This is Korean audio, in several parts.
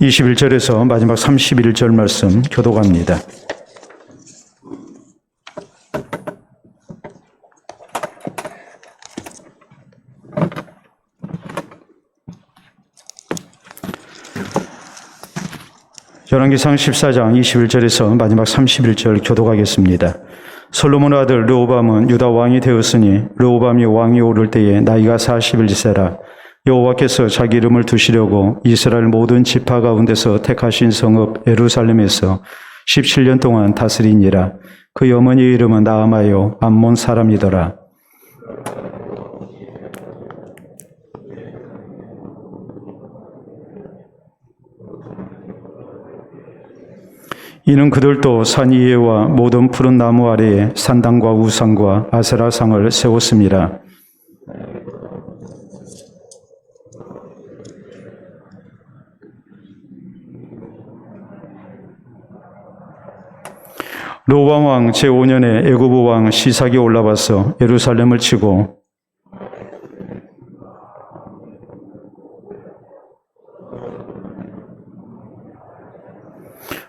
21절에서 마지막 31절 말씀 교독합니다. 열왕기상 14장 21절에서 마지막 31절 교독하겠습니다. 솔로몬의 아들 르호밤은 유다 왕이 되었으니 르호밤이 왕이 오를 때에 나이가 41세라. 여호와께서 자기 이름을 두시려고 이스라엘 모든 지파 가운데서 택하신 성읍 예루살렘에서 17년 동안 다스리니라. 그의 어머니의 이름은 나아마요 암몬 사람이더라. 이는 그들도 산 위에와 모든 푸른 나무 아래에 산당과 우상과 아세라상을 세웠습니다. 르호밤 왕 제5년에 애굽 왕 시삭이 올라와서 예루살렘을 치고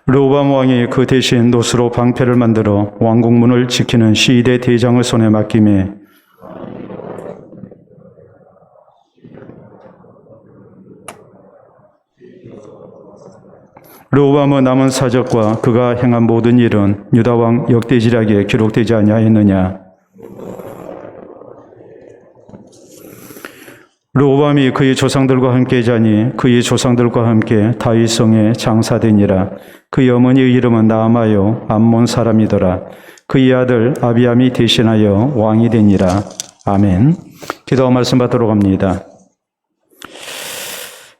르호밤 왕이 그 대신 노스로 방패를 만들어 왕궁문을 지키는 시위대 대장의 손에 맡기매 르호밤의 남은 사적과 그가 행한 모든 일은 유다 왕 역대지략에 기록되지 아니하였느냐. 르호밤이 그의 조상들과 함께 자니 그의 조상들과 함께 다윗성에 장사되니라. 그의 어머니의 이름은 나아마요 암몬 사람이더라. 그의 아들 아비암이 대신하여 왕이 되니라. 아멘. 기도와 말씀 받도록 합니다.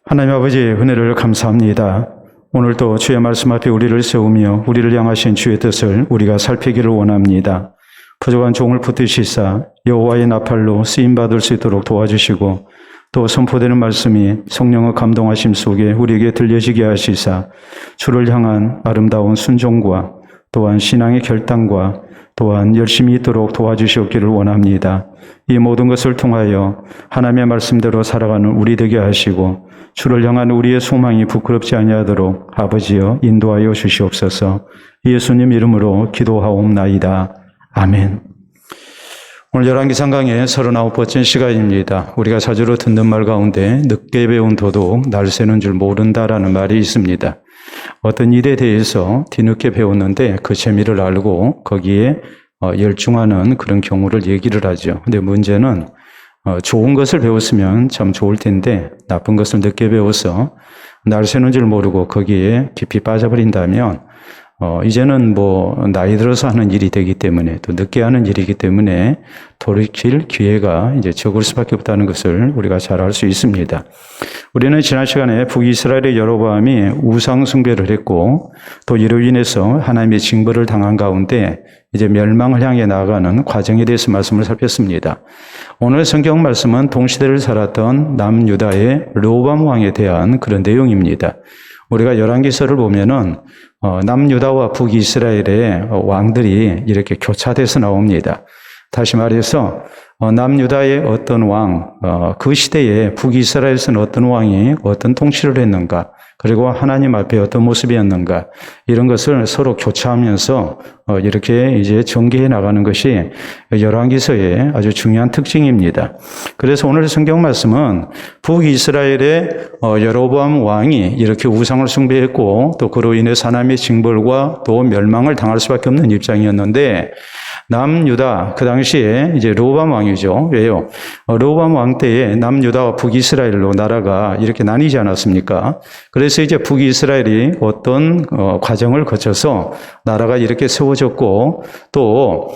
하나님 아버지 은혜를 감사합니다. 오늘도 주의 말씀 앞에 우리를 세우며 우리를 향하신 주의 뜻을 우리가 살피기를 원합니다. 부족한 종을 붙드시사 여호와의 나팔로 쓰임받을 수 있도록 도와주시고 또 선포되는 말씀이 성령의 감동하심 속에 우리에게 들려지게 하시사 주를 향한 아름다운 순종과 또한 신앙의 결단과 또한 열심히 있도록 도와주시옵기를 원합니다. 이 모든 것을 통하여 하나님의 말씀대로 살아가는 우리 되게 하시고 주를 향한 우리의 소망이 부끄럽지 아니하도록 아버지여 인도하여 주시옵소서. 예수님 이름으로 기도하옵나이다. 아멘. 오늘 열왕기상 강의 39번째 시간입니다. 우리가 자주로 듣는 말 가운데 늦게 배운 도둑 날 새는 줄 모른다라는 말이 있습니다. 어떤 일에 대해서 뒤늦게 배웠는데 그 재미를 알고 거기에 열중하는 그런 경우를 얘기를 하죠. 근데 문제는 좋은 것을 배웠으면 참 좋을 텐데 나쁜 것을 늦게 배워서 날 새는 줄 모르고 거기에 깊이 빠져버린다면 이제는 나이 들어서 하는 일이 되기 때문에 또 늦게 하는 일이기 때문에 돌이킬 기회가 이제 적을 수밖에 없다는 것을 우리가 잘 알 수 있습니다. 우리는 지난 시간에 북이스라엘의 여로보암이 우상 숭배를 했고 또 이로 인해서 하나님의 징벌을 당한 가운데 이제 멸망을 향해 나아가는 과정에 대해서 말씀을 살폈습니다. 오늘 성경 말씀은 동시대를 살았던 남유다의 르호밤 왕에 대한 그런 내용입니다. 우리가 열왕기서를 보면은 남유다와 북이스라엘의 왕들이 이렇게 교차돼서 나옵니다. 다시 말해서 남유다의 어떤 왕, 그 시대에 북이스라엘에서는 어떤 왕이 어떤 통치를 했는가, 그리고 하나님 앞에 어떤 모습이었는가, 이런 것을 서로 교차하면서 이렇게 이제 전개해 나가는 것이 열왕기서의 아주 중요한 특징입니다. 그래서 오늘 성경 말씀은 북이스라엘의 여로보암 왕이 이렇게 우상을 숭배했고 또 그로 인해서 하나님의 징벌과 또 멸망을 당할 수밖에 없는 입장이었는데 남유다, 그 당시에 이제 르호밤 왕이죠. 왜요? 르호밤 왕 때에 남유다와 북이스라엘로 나라가 이렇게 나뉘지 않았습니까? 그래서 이제 북이스라엘이 어떤 과정을 거쳐서 나라가 이렇게 세워졌고 또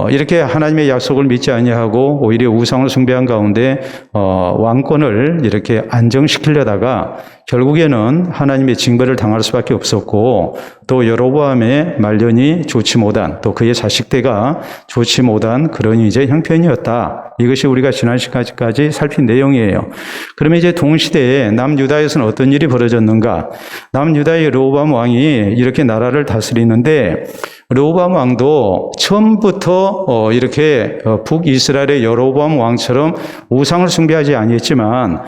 이렇게 하나님의 약속을 믿지 아니하고 오히려 우상을 숭배한 가운데 왕권을 이렇게 안정시키려다가 결국에는 하나님의 징벌을 당할 수밖에 없었고 또 여로보암의 말년이 좋지 못한 또 그의 자식대가 좋지 못한 그런 이제 형편이었다. 이것이 우리가 지난 시간까지 살핀 내용이에요. 그러면 이제 동시대에 남유다에서는 어떤 일이 벌어졌는가? 남유다의 르호밤 왕이 이렇게 나라를 다스리는데 르호밤 왕도 처음부터 이렇게 북이스라엘의 여로보암 왕처럼 우상을 숭배하지 아니했지만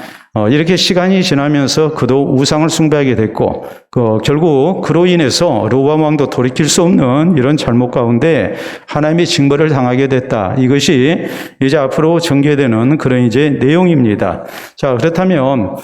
이렇게 시간이 지나면서 그도 우상을 숭배하게 됐고, 결국 그로 인해서 르호보암 왕도 돌이킬 수 없는 이런 잘못 가운데 하나님의 징벌을 당하게 됐다. 이것이 이제 앞으로 전개되는 그런 이제 내용입니다. 자, 그렇다면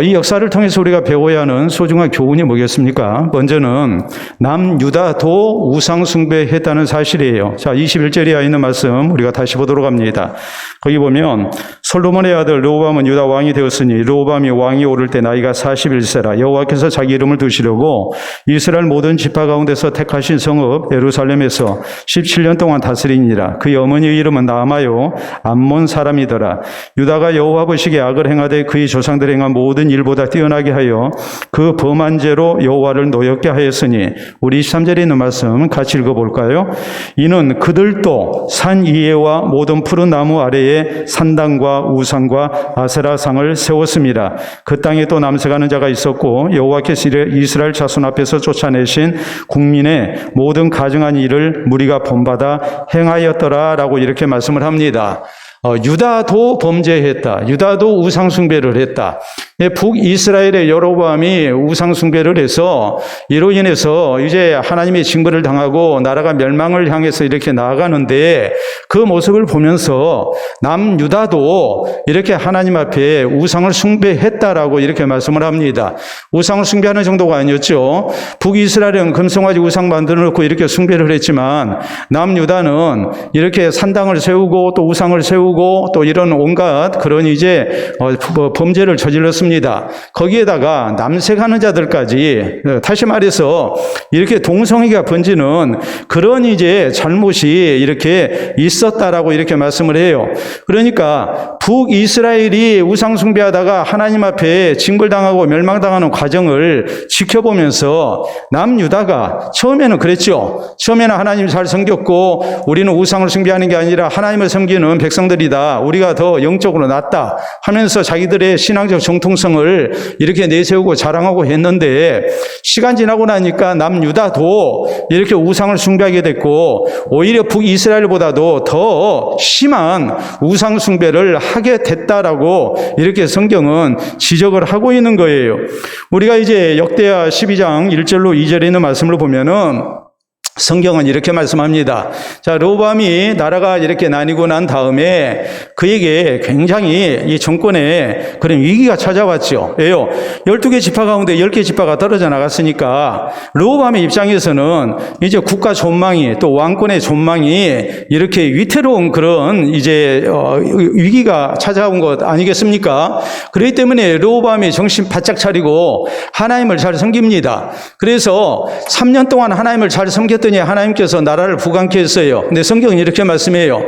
이 역사를 통해서 우리가 배워야 하는 소중한 교훈이 뭐겠습니까? 먼저는 남유다도 우상 숭배했다는 사실이에요. 자, 21절에 있는 말씀 우리가 다시 보도록 합니다. 거기 보면 솔로몬의 아들 르호보암은 유다 왕이 되었으니 르호보암이 왕이 오를 때 나이가 41세라. 여호와께서 자기 이름을 두시려고 이스라엘 모든 지파 가운데서 택하신 성읍 예루살렘에서 17년 동안 다스리니라. 그의 어머니의 이름은 나아마요 암몬 사람이더라. 유다가 여호와 보시기에 악을 행하되 그의 조상들이 행한 모든 일보다 뛰어나게 하여 그 범한 죄로 여호와를 노엽게 하였으니, 우리 23절에 있는 말씀 같이 읽어볼까요? 이는 그들도 산 이에와 모든 푸른 나무 아래에 산당과 우상과 아세라상을 세웠습니다. 그 땅에 또 남색하는 자가 있었고 여호와께서 이스라엘 자손 앞에서 쫓아내신 국민의 모든 가증한 일을 무리가 본받아 행하였더라라고 이렇게 말씀을 합니다. 유다도 범죄했다. 유다도 우상숭배를 했다. 북이스라엘의 여로보암이 우상숭배를 해서 이로 인해서 이제 하나님의 징벌을 당하고 나라가 멸망을 향해서 이렇게 나아가는데, 그 모습을 보면서 남유다도 이렇게 하나님 앞에 우상을 숭배했다라고 이렇게 말씀을 합니다. 우상을 숭배하는 정도가 아니었죠. 북이스라엘은 금송아지 우상 만들어 놓고 이렇게 숭배를 했지만 남유다는 이렇게 산당을 세우고 또 우상을 세우고 또 이런 온갖 그런 이제 범죄를 저질렀습니다. 거기에다가 남색하는 자들까지, 다시 말해서 이렇게 동성애가 번지는 그런 이제 잘못이 이렇게 있었다라고 이렇게 말씀을 해요. 그러니까 북이스라엘이 우상 숭배하다가 하나님 앞에 징벌당하고 멸망당하는 과정을 지켜보면서 남유다가 처음에는 그랬죠. 처음에는 하나님 잘 섬겼고 우리는 우상을 숭배하는 게 아니라 하나님을 섬기는 백성들이다. 우리가 더 영적으로 낫다 하면서 자기들의 신앙적 정통성을 이렇게 내세우고 자랑하고 했는데, 시간 지나고 나니까 남유다도 이렇게 우상을 숭배하게 됐고 오히려 북이스라엘보다도 더 심한 우상 숭배를 하게 됐다라고 이렇게 성경은 지적을 하고 있는 거예요. 우리가 이제 역대하 12장 1절로 2절에 있는 말씀을 보면은 성경은 이렇게 말씀합니다. 자, 르호보암이 나라가 이렇게 나뉘고 난 다음에 그에게 굉장히 이 정권에 그런 위기가 찾아왔죠. 왜요? 12개 지파 가운데 10개 지파가 떨어져 나갔으니까 르호보암의 입장에서는 이제 국가 존망이 또 왕권의 존망이 이렇게 위태로운 그런 이제 위기가 찾아온 것 아니겠습니까? 그렇기 때문에 르호보암이 정신 바짝 차리고 하나님을 잘 섬깁니다. 그래서 3년 동안 하나님을 잘 섬겼던 하나님께서 나라를 부강케 했어요. 근데 성경은 이렇게 말씀해요.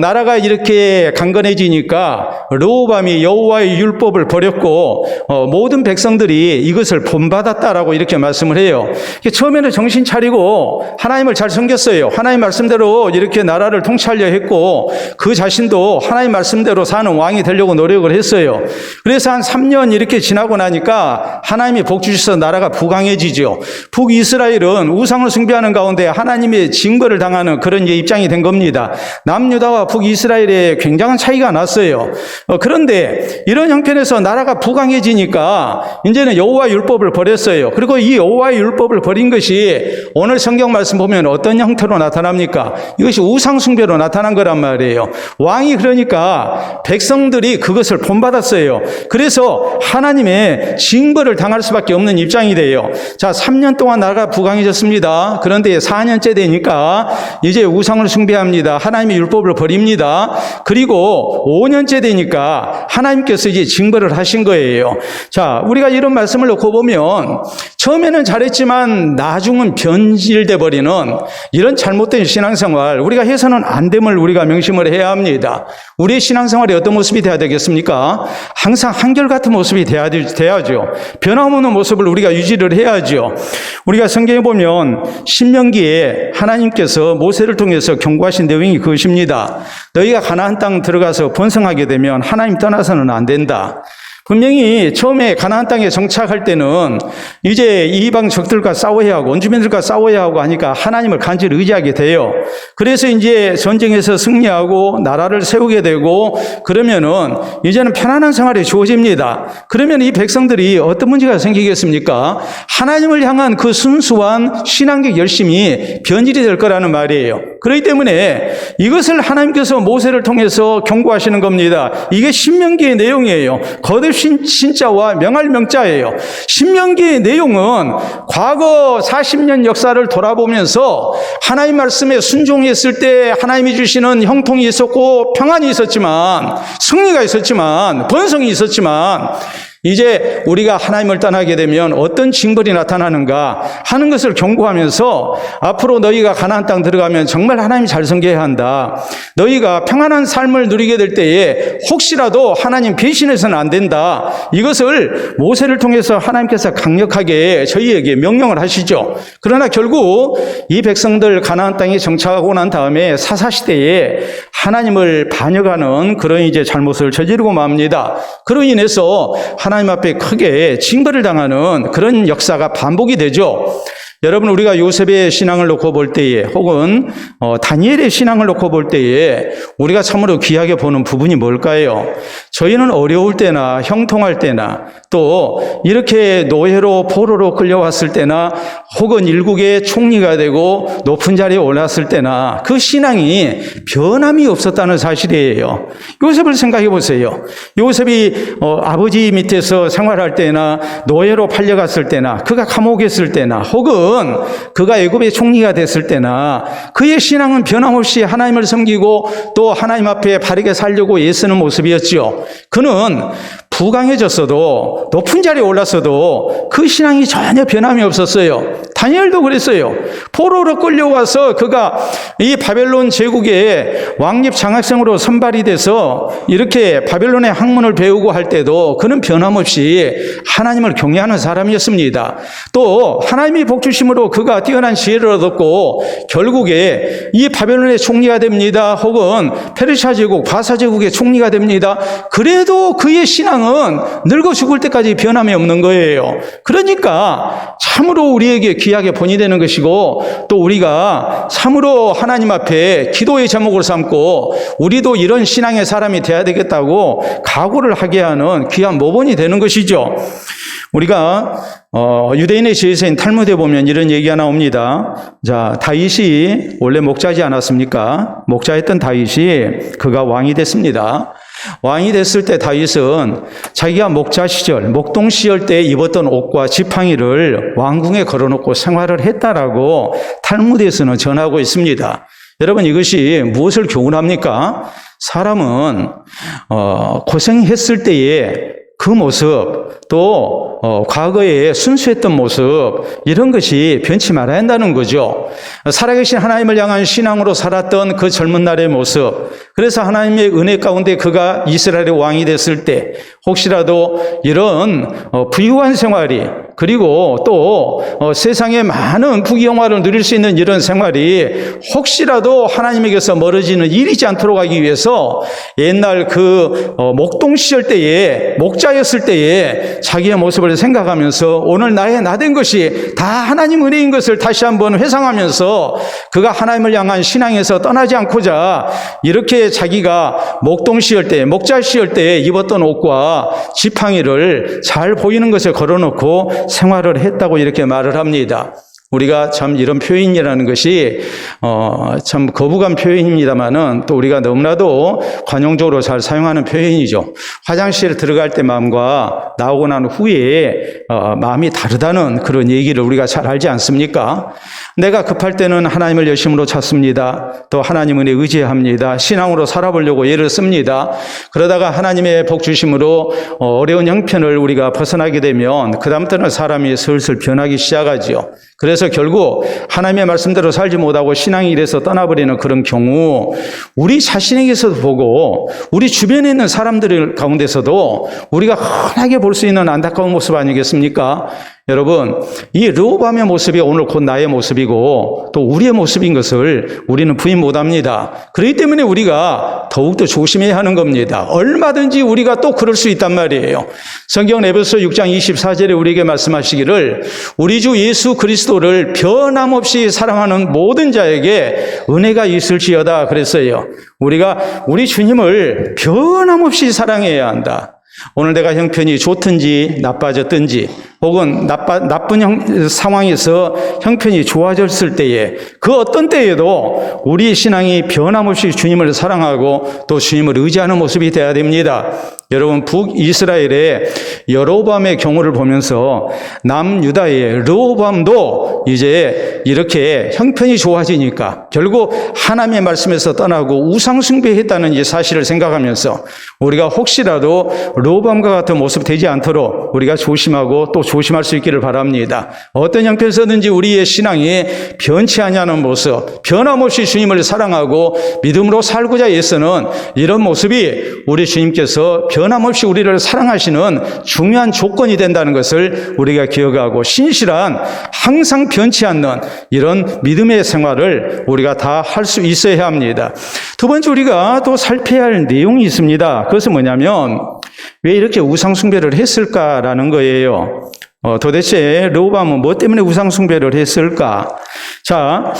나라가 이렇게 강건해지니까 르호보암이 여호와의 율법을 버렸고 모든 백성들이 이것을 본받았다라고 이렇게 말씀을 해요. 처음에는 정신 차리고 하나님을 잘 섬겼어요. 하나님 말씀대로 이렇게 나라를 통치하려 했고 그 자신도 하나님 말씀대로 사는 왕이 되려고 노력을 했어요. 그래서 한 3년 이렇게 지나고 나니까 하나님이 복 주셔서 나라가 부강해지죠. 북이스라엘은 우상을 숭배하는 가운데 하나님의 징벌을 당하는 그런 입장이 된 겁니다. 남유다와 북이스라엘에 굉장한 차이가 났어요. 그런데 이런 형편에서 나라가 부강해지니까 이제는 여호와의 율법을 버렸어요. 그리고 이 여호와의 율법을 버린 것이 오늘 성경 말씀 보면 어떤 형태로 나타납니까? 이것이 우상 숭배로 나타난 거란 말이에요. 왕이 그러니까 백성들이 그것을 본받았어요. 그래서 하나님의 징벌을 당할 수밖에 없는 입장이 돼요. 자, 3년 동안 나라가 부강해졌습니다. 그런데 4년째 되니까 이제 우상을 숭배합니다. 하나님의 율법을 버립니다. 그리고 5년째 되니까 하나님께서 이제 징벌을 하신 거예요. 자, 우리가 이런 말씀을 놓고 보면 처음에는 잘했지만 나중은 변질돼 버리는 이런 잘못된 신앙생활, 우리가 해서는 안 됨을 우리가 명심을 해야 합니다. 우리의 신앙생활이 어떤 모습이 돼야 되겠습니까? 항상 한결같은 모습이 돼야죠. 변함없는 모습을 우리가 유지를 해야죠. 우리가 성경에 보면 신명기에 하나님께서 모세를 통해서 경고하신 내용이 그것입니다. 너희가 가나안 땅 들어가서 번성하게 되면 하나님 떠나서는 안 된다. 분명히 처음에 가나안 땅에 정착할 때는 이제 이방 적들과 싸워야 하고 원주민들과 싸워야 하고 하니까 하나님을 간절히 의지하게 돼요. 그래서 이제 전쟁에서 승리하고 나라를 세우게 되고 그러면은 이제는 편안한 생활이 주어집니다. 그러면 이 백성들이 어떤 문제가 생기겠습니까? 하나님을 향한 그 순수한 신앙적 열심이 변질이 될 거라는 말이에요. 그렇기 때문에 이것을 하나님께서 모세를 통해서 경고하시는 겁니다. 이게 신명기의 내용이에요. 거듭 신자와 명할 명자예요. 신명기의 내용은 과거 40년 역사를 돌아보면서 하나님 말씀에 순종했을 때 하나님이 주시는 형통이 있었고 평안이 있었지만 승리가 있었지만 번성이 있었지만 이제 우리가 하나님을 떠나게 되면 어떤 징벌이 나타나는가 하는 것을 경고하면서 앞으로 너희가 가나안 땅 들어가면 정말 하나님 잘 섬겨야 한다. 너희가 평안한 삶을 누리게 될 때에 혹시라도 하나님 배신해서는 안 된다. 이것을 모세를 통해서 하나님께서 강력하게 저희에게 명령을 하시죠. 그러나 결국 이 백성들 가나안 땅에 정착하고 난 다음에 사사시대에 하나님을 반역하는 그런 이제 잘못을 저지르고 맙니다. 그로 인해서 하나님 앞에 크게 징벌을 당하는 그런 역사가 반복이 되죠. 여러분, 우리가 요셉의 신앙을 놓고 볼 때에 혹은 다니엘의 신앙을 놓고 볼 때에 우리가 참으로 귀하게 보는 부분이 뭘까요? 저희는 어려울 때나 형통할 때나 또 이렇게 노예로 포로로 끌려왔을 때나 혹은 일국의 총리가 되고 높은 자리에 올랐을 때나 그 신앙이 변함이 없었다는 사실이에요. 요셉을 생각해 보세요. 요셉이 아버지 밑에서 생활할 때나 노예로 팔려갔을 때나 그가 감옥에 있을 때나 혹은 그가 애굽의 총리가 됐을 때나 그의 신앙은 변함없이 하나님을 섬기고 또 하나님 앞에 바르게 살려고 애쓰는 모습이었지요. 그는 부강해졌어도 높은 자리에 올랐어도 그 신앙이 전혀 변함이 없었어요. 다니엘도 그랬어요. 포로로 끌려와서 그가 이 바벨론 제국의 왕립 장학생으로 선발이 돼서 이렇게 바벨론의 학문을 배우고 할 때도 그는 변함없이 하나님을 경외하는 사람이었습니다. 또 하나님이 복 주심으로 그가 뛰어난 지혜를 얻었고 결국에 이 바벨론의 총리가 됩니다. 혹은 페르시아 제국, 바사 제국의 총리가 됩니다. 그래도 그의 신앙은 늙어 죽을 때까지 변함이 없는 거예요. 그러니까 참으로 우리에게 귀하게 본이 되는 것이고 또 우리가 참으로 하나님 앞에 기도의 제목을 삼고 우리도 이런 신앙의 사람이 돼야 되겠다고 각오를 하게 하는 귀한 모본이 되는 것이죠. 우리가 유대인의 지혜서인 탈무드에 보면 이런 얘기가 나옵니다. 자, 다윗이 원래 목자지 않았습니까? 목자였던 다윗이 그가 왕이 됐습니다. 왕이 됐을 때 다윗은 자기가 목자 시절, 목동 시절 때 입었던 옷과 지팡이를 왕궁에 걸어놓고 생활을 했다라고 탈무드에서는 전하고 있습니다. 여러분, 이것이 무엇을 교훈합니까? 사람은 고생했을 때에 그 모습 또 과거에 순수했던 모습 이런 것이 변치 말아야 한다는 거죠. 살아계신 하나님을 향한 신앙으로 살았던 그 젊은 날의 모습, 그래서 하나님의 은혜 가운데 그가 이스라엘의 왕이 됐을 때 혹시라도 이런 부유한 생활이 그리고 또 세상에 많은 부귀영화를 누릴 수 있는 이런 생활이 혹시라도 하나님에게서 멀어지는 일이지 않도록 하기 위해서 옛날 그 목동 시절 때에 목자였을 때에 자기의 모습을 생각하면서 오늘 나의 나된 것이 다 하나님 은혜인 것을 다시 한번 회상하면서 그가 하나님을 향한 신앙에서 떠나지 않고자 이렇게 자기가 목동 시절 때 목자 시절 때 입었던 옷과 지팡이를 잘 보이는 것을 걸어놓고 생활을 했다고 이렇게 말을 합니다. 우리가 참 이런 표현이라는 것이 참 거부감 표현입니다만은 또 우리가 너무나도 관용적으로 잘 사용하는 표현이죠. 화장실에 들어갈 때 마음과 나오고 난 후에 마음이 다르다는 그런 얘기를 우리가 잘 알지 않습니까? 내가 급할 때는 하나님을 열심으로 찾습니다. 또 하나님 은혜 의지합니다. 신앙으로 살아보려고 애를 씁니다. 그러다가 하나님의 복 주심으로 어려운 형편을 우리가 벗어나게 되면 그다음부터는 사람이 슬슬 변하기 시작하죠. 그래서 결국 하나님의 말씀대로 살지 못하고 신앙이 이래서 떠나버리는 그런 경우 우리 자신에게서도 보고 우리 주변에 있는 사람들 가운데서도 우리가 흔하게 볼 수 있는 안타까운 모습 아니겠습니까? 여러분, 이 르호보암의 모습이 오늘 곧 나의 모습이고 또 우리의 모습인 것을 우리는 부인 못합니다. 그렇기 때문에 우리가 더욱더 조심해야 하는 겁니다. 얼마든지 우리가 또 그럴 수 있단 말이에요. 성경 에베소 6장 24절에 우리에게 말씀하시기를 우리 주 예수 그리스도를 변함없이 사랑하는 모든 자에게 은혜가 있을지어다 그랬어요. 우리가 우리 주님을 변함없이 사랑해야 한다. 오늘 내가 형편이 좋든지 나빠졌든지 혹은 나쁜 상황에서 형편이 좋아졌을 때에 그 어떤 때에도 우리의 신앙이 변함없이 주님을 사랑하고 또 주님을 의지하는 모습이 되어야 됩니다. 여러분, 북이스라엘의 여로보암의 경우를 보면서 남유다의 르호보암도 이제 이렇게 형편이 좋아지니까 결국 하나님의 말씀에서 떠나고 우상숭배했다는 이 사실을 생각하면서 우리가 혹시라도 르호보암과 같은 모습 되지 않도록 우리가 조심하고 또 조심할 수 있기를 바랍니다. 어떤 형편에서든지 우리의 신앙이 변치 아니하는 모습, 변함없이 주님을 사랑하고 믿음으로 살고자 애쓰는 이런 모습이 우리 주님께서 변함없이 우리를 사랑하시는 중요한 조건이 된다는 것을 우리가 기억하고 신실한 항상 변치 않는 이런 믿음의 생활을 우리가 다 할 수 있어야 합니다. 두 번째 우리가 또 살펴야 할 내용이 있습니다. 그것은 뭐냐면 왜 이렇게 우상숭배를 했을까라는 거예요. 도대체 르호보암은 뭐 때문에 우상숭배를 했을까? 자,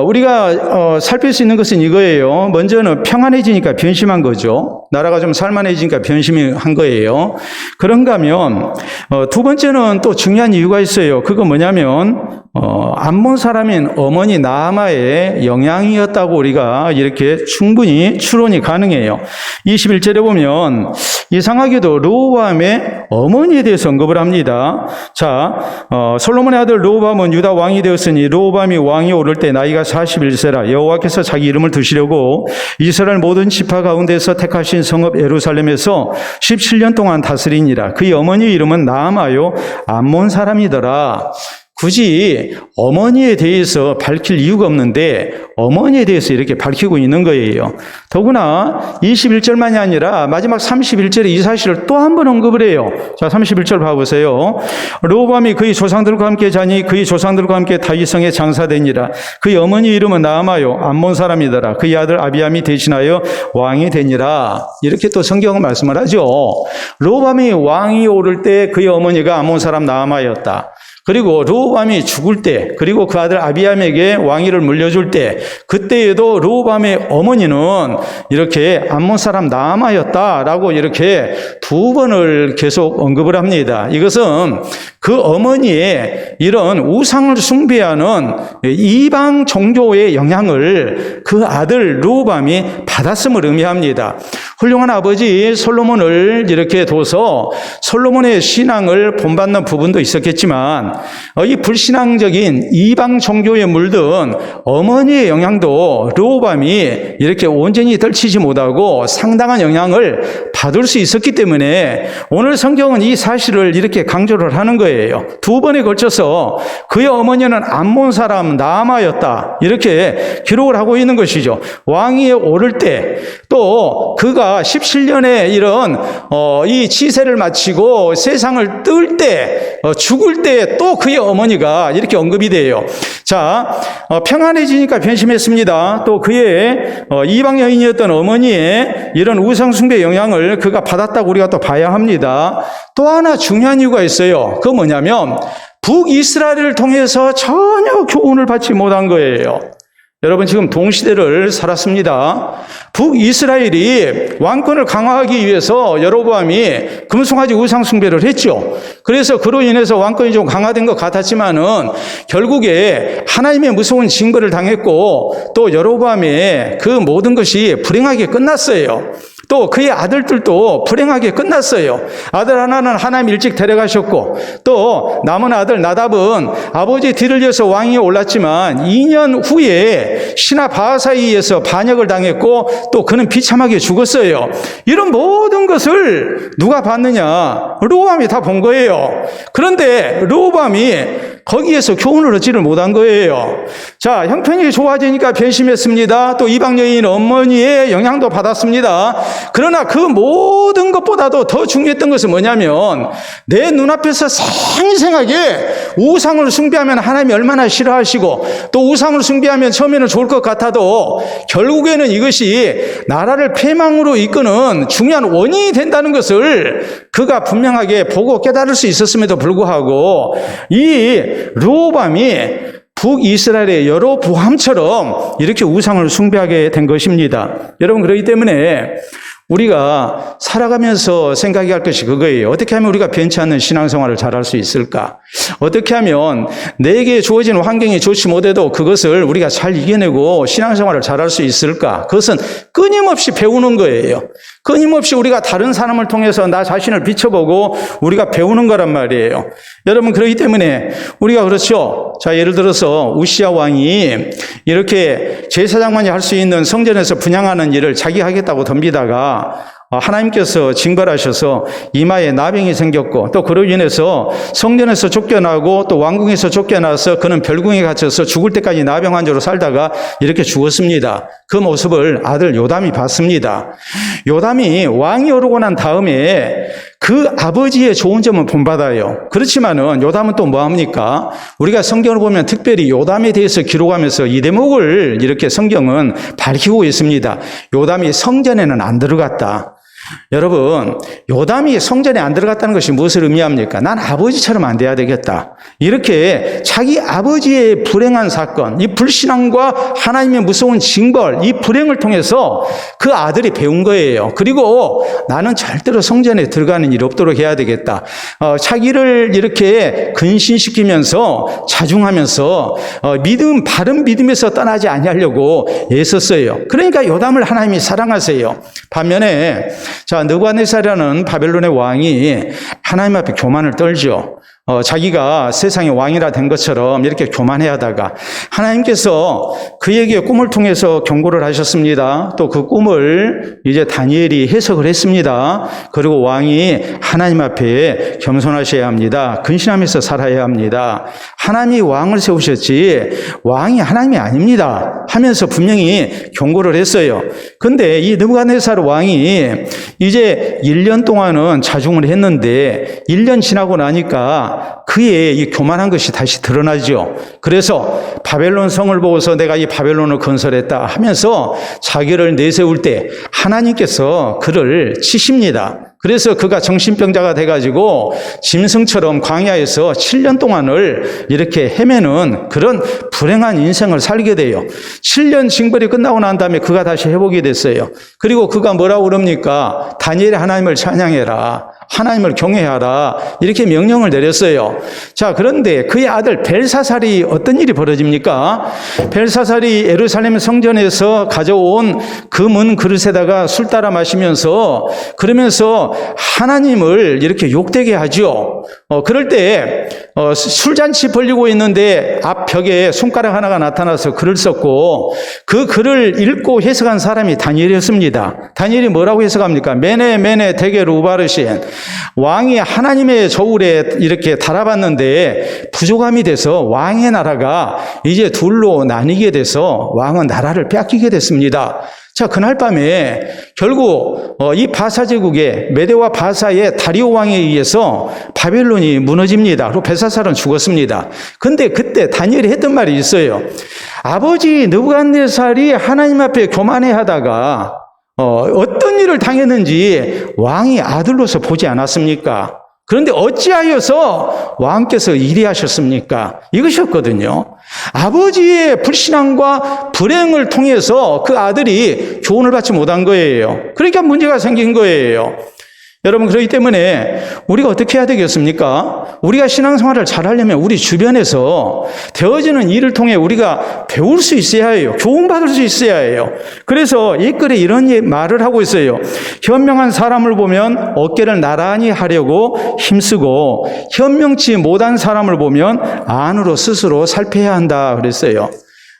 우리가 살필 수 있는 것은 이거예요. 먼저는 평안해지니까 변심한 거죠. 나라가 좀 살만해지니까 변심한 거예요. 그런가 하면 두 번째는 또 중요한 이유가 있어요. 그거 뭐냐면 암몬 사람인 어머니 나아마의 영향이었다고 우리가 이렇게 충분히 추론이 가능해요. 21절에 보면 이상하게도 르호보암의 어머니에 대해서 언급을 합니다. 자, 솔로몬의 아들 르호보암은 유다 왕이 되었으니 르호보암이 왕이 오를 때 나이가 41세라 여호와께서 자기 이름을 두시려고 이스라엘 모든 지파 가운데서 택하신 성읍 예루살렘에서 17년 동안 다스리니라. 그의 어머니 이름은 나아마요 암몬 사람이더라. 굳이 어머니에 대해서 밝힐 이유가 없는데 어머니에 대해서 이렇게 밝히고 있는 거예요. 더구나 21절만이 아니라 마지막 31절에 이 사실을 또 한 번 언급을 해요. 자, 31절 봐보세요. 르호보암이 그의 조상들과 함께 자니 그의 조상들과 함께 다윗성에 장사되니라. 그의 어머니 이름은 나아마요 암몬 사람이더라. 그의 아들 아비암이 대신하여 왕이 되니라. 이렇게 또 성경은 말씀을 하죠. 르호보암이 왕이 오를 때 그의 어머니가 암몬 사람 나아마였다. 그리고 르호보암이 죽을 때, 그리고 그 아들 아비암에게 왕위를 물려줄 때, 그때에도 르호보암의 어머니는 이렇게 암몬 사람 나아마였다라고 이렇게 두 번을 계속 언급을 합니다. 이것은 그 어머니의 이런 우상을 숭배하는 이방 종교의 영향을 그 아들 르호보암이 받았음을 의미합니다. 훌륭한 아버지 솔로몬을 이렇게 둬서 솔로몬의 신앙을 본받는 부분도 있었겠지만 이 불신앙적인 이방 종교에 물든 어머니의 영향도 르호보암이 이렇게 온전히 떨치지 못하고 상당한 영향을 받을 수 있었기 때문에 오늘 성경은 이 사실을 이렇게 강조를 하는 거예요. 두 번에 걸쳐서 그의 어머니는 암몬 사람 나아마였다 이렇게 기록을 하고 있는 것이죠. 왕위에 오를 때 또 그가 17년의 이런 이 치세를 마치고 세상을 뜰 때 죽을 때 또 그의 어머니가 이렇게 언급이 돼요. 자, 평안해지니까 변심했습니다. 또 그의 이방 여인이었던 어머니의 이런 우상숭배 영향을 그가 받았다고 우리가 또 봐야 합니다. 또 하나 중요한 이유가 있어요. 그건 뭐냐면 북이스라엘을 통해서 전혀 교훈을 받지 못한 거예요. 여러분 지금 동시대를 살았습니다. 북이스라엘이 왕권을 강화하기 위해서 여로보암이 금송아지 우상 숭배를 했죠. 그래서 그로 인해서 왕권이 좀 강화된 것 같았지만은 결국에 하나님의 무서운 징벌을 당했고 또 여로보암의 그 모든 것이 불행하게 끝났어요. 또 그의 아들들도 불행하게 끝났어요. 아들 하나는 하나님 일찍 데려가셨고 또 남은 아들 나답은 아버지 뒤를 이어서 왕위에 올랐지만 2년 후에 신하 바하사에 의해서 반역을 당했고 또 그는 비참하게 죽었어요. 이런 모든 것을 누가 봤느냐? 르호보암이 다 본 거예요. 그런데 르호보암이 거기에서 교훈을 얻지를 못한 거예요. 자, 형편이 좋아지니까 변심했습니다. 또 이방 여인 어머니의 영향도 받았습니다. 그러나 그 모든 것보다도 더 중요했던 것은 뭐냐면 내 눈앞에서 생생하게 우상을 숭배하면 하나님이 얼마나 싫어하시고 또 우상을 숭배하면 처음에는 좋을 것 같아도 결국에는 이것이 나라를 패망으로 이끄는 중요한 원인이 된다는 것을 그가 분명하게 보고 깨달을 수 있었음에도 불구하고 이 르호보암이 북이스라엘의 여로보암처럼 이렇게 우상을 숭배하게 된 것입니다. 여러분, 그렇기 때문에 우리가 살아가면서 생각해야 할 것이 그거예요. 어떻게 하면 우리가 변치 않는 신앙생활을 잘할 수 있을까? 어떻게 하면 내게 주어진 환경이 좋지 못해도 그것을 우리가 잘 이겨내고 신앙생활을 잘할 수 있을까? 그것은 끊임없이 배우는 거예요. 끊임없이 우리가 다른 사람을 통해서 나 자신을 비춰보고 우리가 배우는 거란 말이에요. 여러분, 그렇기 때문에 우리가 그렇죠. 자, 예를 들어서 우시야 왕이 이렇게 제사장만이 할 수 있는 성전에서 분향하는 일을 자기가 하겠다고 덤비다가 하나님께서 징벌하셔서 이마에 나병이 생겼고 또 그로 인해서 성전에서 쫓겨나고 또 왕궁에서 쫓겨나서 그는 별궁에 갇혀서 죽을 때까지 나병 환자로 살다가 이렇게 죽었습니다. 그 모습을 아들 요담이 봤습니다. 요담이 왕이 오르고 난 다음에 그 아버지의 좋은 점은 본받아요. 그렇지만은 요담은 또 뭐합니까? 우리가 성경을 보면 특별히 요담에 대해서 기록하면서 이 대목을 이렇게 성경은 밝히고 있습니다. 요담이 성전에는 안 들어갔다. 여러분, 요담이 성전에 안 들어갔다는 것이 무엇을 의미합니까? 난 아버지처럼 안 돼야 되겠다. 이렇게 자기 아버지의 불행한 사건, 이 불신앙과 하나님의 무서운 징벌, 이 불행을 통해서 그 아들이 배운 거예요. 그리고 나는 절대로 성전에 들어가는 일이 없도록 해야 되겠다. 자기를 이렇게 근신시키면서 자중하면서 바른 믿음에서 떠나지 아니하려고 애썼어요. 그러니까 요담을 하나님이 사랑하세요. 반면에 자, 느부갓네살이라는 바벨론의 왕이 하나님 앞에 교만을 떨죠. 자기가 세상의 왕이라 된 것처럼 이렇게 교만해 하다가 하나님께서 그에게 꿈을 통해서 경고를 하셨습니다. 또 그 꿈을 이제 다니엘이 해석을 했습니다. 그리고 왕이 하나님 앞에 겸손하셔야 합니다. 근신하면서 살아야 합니다. 하나님이 왕을 세우셨지 왕이 하나님이 아닙니다 하면서 분명히 경고를 했어요. 근데 이 느부갓네살 왕이 이제 1년 동안은 자중을 했는데 1년 지나고 나니까 그의 이 교만한 것이 다시 드러나죠. 그래서 바벨론 성을 보고서 내가 이 바벨론을 건설했다 하면서 자기를 내세울 때 하나님께서 그를 치십니다. 그래서 그가 정신병자가 돼가지고 짐승처럼 광야에서 7년 동안을 이렇게 헤매는 그런 불행한 인생을 살게 돼요. 7년 징벌이 끝나고 난 다음에 그가 다시 회복이 됐어요. 그리고 그가 뭐라고 그럽니까? 다니엘이 하나님을 찬양해라. 하나님을 경외하라. 이렇게 명령을 내렸어요. 자, 그런데 그의 아들 벨사살이 어떤 일이 벌어집니까? 벨사살이 예루살렘 성전에서 가져온 금은 그릇에다가 술 따라 마시면서 그러면서 하나님을 이렇게 욕되게 하죠. 그럴 때 술잔치 벌리고 있는데 앞 벽에 손가락 하나가 나타나서 글을 썼고 그 글을 읽고 해석한 사람이 다니엘이었습니다. 다니엘이 뭐라고 해석합니까? 메네 메네 데게르 우바르신, 왕이 하나님의 저울에 이렇게 달아봤는데 부족함이 돼서 왕의 나라가 이제 둘로 나뉘게 돼서 왕은 나라를 빼앗기게 됐습니다. 자, 그날 밤에 결국 이 바사 제국의 메대와 바사의 다리오 왕에 의해서 바벨론이 무너집니다. 그리고 벨사살은 죽었습니다. 근데 그때 다니엘이 했던 말이 있어요. 아버지 느부갓네살이 하나님 앞에 교만해 하다가 어떤 일을 당했는지 왕이 아들로서 보지 않았습니까? 그런데 어찌하여서 왕께서 이리하셨습니까? 이것이었거든요. 아버지의 불신앙과 불행을 통해서 그 아들이 교훈을 받지 못한 거예요. 그러니까 문제가 생긴 거예요. 여러분, 그렇기 때문에 우리가 어떻게 해야 되겠습니까? 우리가 신앙생활을 잘하려면 우리 주변에서 되어지는 일을 통해 우리가 배울 수 있어야 해요. 교훈받을 수 있어야 해요. 그래서 이 글에 이런 말을 하고 있어요. 현명한 사람을 보면 어깨를 나란히 하려고 힘쓰고 현명치 못한 사람을 보면 안으로 스스로 살펴야 한다 그랬어요.